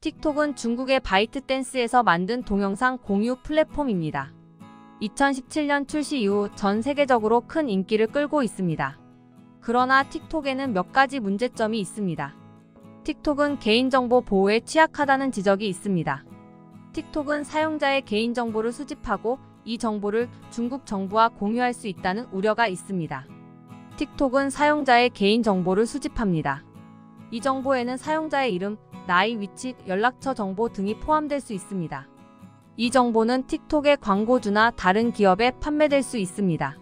틱톡은 중국의 바이트댄스에서 만든 동영상 공유 플랫폼입니다. 2017년 출시 이후 전 세계적으로 큰 인기를 끌고 있습니다. 그러나 틱톡에는 몇 가지 문제점이 있습니다. 틱톡은 개인정보 보호에 취약하다는 지적이 있습니다. 틱톡은 사용자의 개인정보를 수집하고 이 정보를 중국 정부와 공유할 수 있다는 우려가 있습니다. 틱톡은 사용자의 개인정보를 수집합니다. 이 정보에는 사용자의 이름, 나이, 위치, 연락처 정보 등이 포함될 수 있습니다. 이 정보는 틱톡의 광고주나 다른 기업에 판매될 수 있습니다.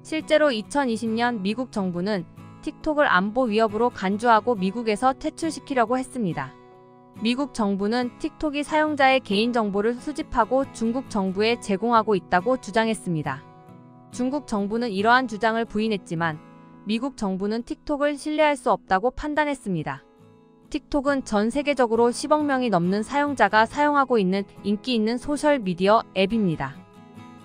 실제로 2020년 미국 정부는 틱톡을 안보 위협으로 간주하고 미국에서 퇴출시키려고 했습니다. 미국 정부는 틱톡이 사용자의 개인정보를 수집하고 중국 정부에 제공하고 있다고 주장했습니다. 중국 정부는 이러한 주장을 부인했지만 미국 정부는 틱톡을 신뢰할 수 없다고 판단했습니다. 틱톡은 전 세계적으로 10억 명이 넘는 사용자가 사용하고 있는 인기 있는 소셜미디어 앱입니다.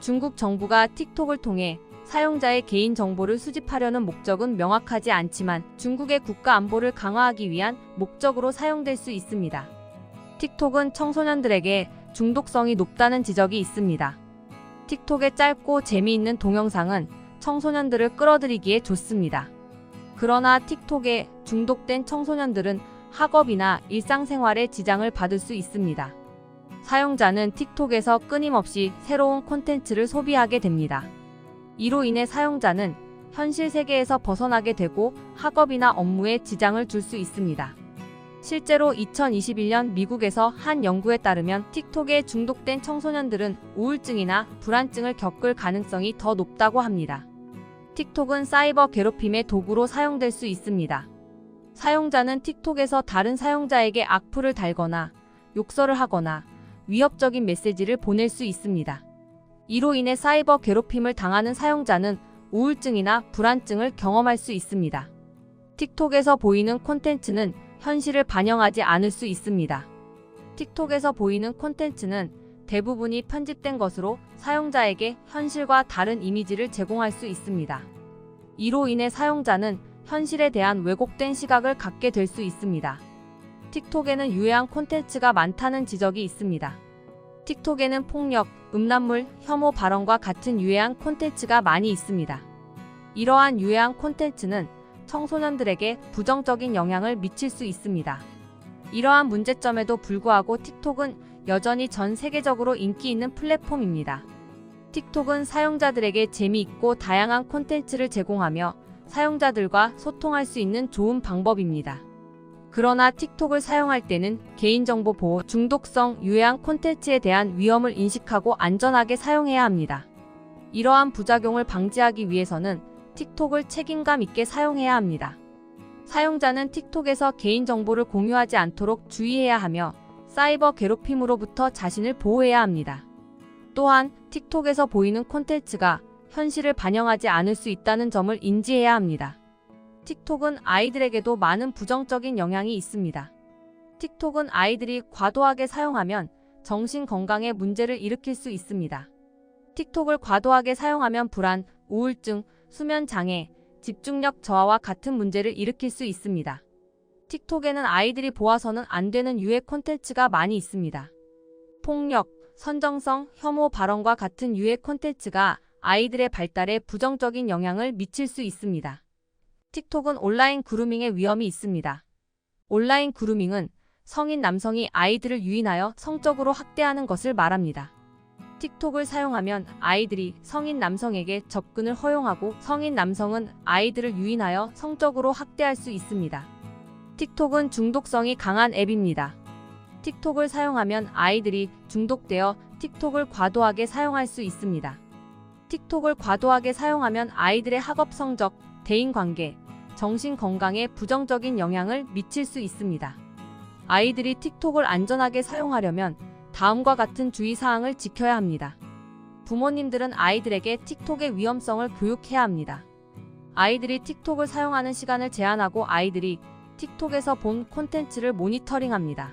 중국 정부가 틱톡을 통해 사용자의 개인정보를 수집하려는 목적은 명확하지 않지만 중국의 국가 안보를 강화하기 위한 목적으로 사용될 수 있습니다. 틱톡은 청소년들에게 중독성이 높다는 지적이 있습니다. 틱톡의 짧고 재미있는 동영상은 청소년들을 끌어들이기에 좋습니다. 그러나 틱톡에 중독된 청소년들은 학업이나 일상생활에 지장을 받을 수 있습니다. 사용자는 틱톡에서 끊임없이 새로운 콘텐츠를 소비하게 됩니다. 이로 인해 사용자는 현실 세계에서 벗어나게 되고 학업이나 업무에 지장을 줄 수 있습니다. 실제로 2021년 미국에서 한 연구에 따르면 틱톡에 중독된 청소년들은 우울증이나 불안증을 겪을 가능성이 더 높다고 합니다. 틱톡은 사이버 괴롭힘의 도구로 사용될 수 있습니다. 사용자는 틱톡에서 다른 사용자에게 악플을 달거나 욕설을 하거나 위협적인 메시지를 보낼 수 있습니다. 이로 인해 사이버 괴롭힘을 당하는 사용자는 우울증이나 불안증을 경험할 수 있습니다. 틱톡에서 보이는 콘텐츠는 현실을 반영하지 않을 수 있습니다. 틱톡에서 보이는 콘텐츠는 대부분이 편집된 것으로 사용자에게 현실과 다른 이미지를 제공할 수 있습니다. 이로 인해 사용자는 현실에 대한 왜곡된 시각을 갖게 될 수 있습니다. 틱톡에는 유해한 콘텐츠가 많다는 지적이 있습니다. 틱톡에는 폭력, 음란물, 혐오 발언과 같은 유해한 콘텐츠가 많이 있습니다. 이러한 유해한 콘텐츠는 청소년들에게 부정적인 영향을 미칠 수 있습니다. 이러한 문제점에도 불구하고 틱톡은 여전히 전 세계적으로 인기 있는 플랫폼입니다. 틱톡은 사용자들에게 재미있고 다양한 콘텐츠를 제공하며 사용자들과 소통할 수 있는 좋은 방법입니다. 그러나 틱톡을 사용할 때는 개인정보 보호, 중독성, 유해한 콘텐츠에 대한 위험을 인식하고 안전하게 사용해야 합니다. 이러한 부작용을 방지하기 위해서는 틱톡을 책임감 있게 사용해야 합니다. 사용자는 틱톡에서 개인정보를 공유하지 않도록 주의해야 하며 사이버 괴롭힘으로부터 자신을 보호해야 합니다. 또한 틱톡에서 보이는 콘텐츠가 현실을 반영하지 않을 수 있다는 점을 인지해야 합니다. 틱톡은 아이들에게도 많은 부정적인 영향이 있습니다. 틱톡은 아이들이 과도하게 사용하면 정신 건강에 문제를 일으킬 수 있습니다. 틱톡을 과도하게 사용하면 불안, 우울증, 수면 장애, 집중력 저하와 같은 문제를 일으킬 수 있습니다. 틱톡에는 아이들이 보아서는 안 되는 유해 콘텐츠가 많이 있습니다. 폭력, 선정성, 혐오 발언과 같은 유해 콘텐츠가 아이들의 발달에 부정적인 영향을 미칠 수 있습니다. 틱톡은 온라인 그루밍의 위험이 있습니다. 온라인 그루밍은 성인 남성이 아이들을 유인하여 성적으로 학대하는 것을 말합니다. 틱톡을 사용하면 아이들이 성인 남성에게 접근을 허용하고 성인 남성은 아이들을 유인하여 성적으로 학대할 수 있습니다. 틱톡은 중독성이 강한 앱입니다. 틱톡을 사용하면 아이들이 중독되어 틱톡을 과도하게 사용할 수 있습니다. 틱톡을 과도하게 사용하면 아이들의 학업 성적, 대인관계, 정신 건강에 부정적인 영향을 미칠 수 있습니다. 아이들이 틱톡을 안전하게 사용하려면 다음과 같은 주의사항을 지켜야 합니다. 부모님들은 아이들에게 틱톡의 위험성을 교육해야 합니다. 아이들이 틱톡을 사용하는 시간을 제한하고 아이들이 틱톡에서 본 콘텐츠를 모니터링합니다.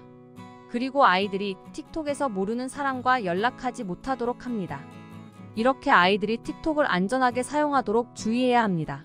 그리고 아이들이 틱톡에서 모르는 사람과 연락하지 못하도록 합니다. 이렇게 아이들이 틱톡을 안전하게 사용하도록 주의해야 합니다.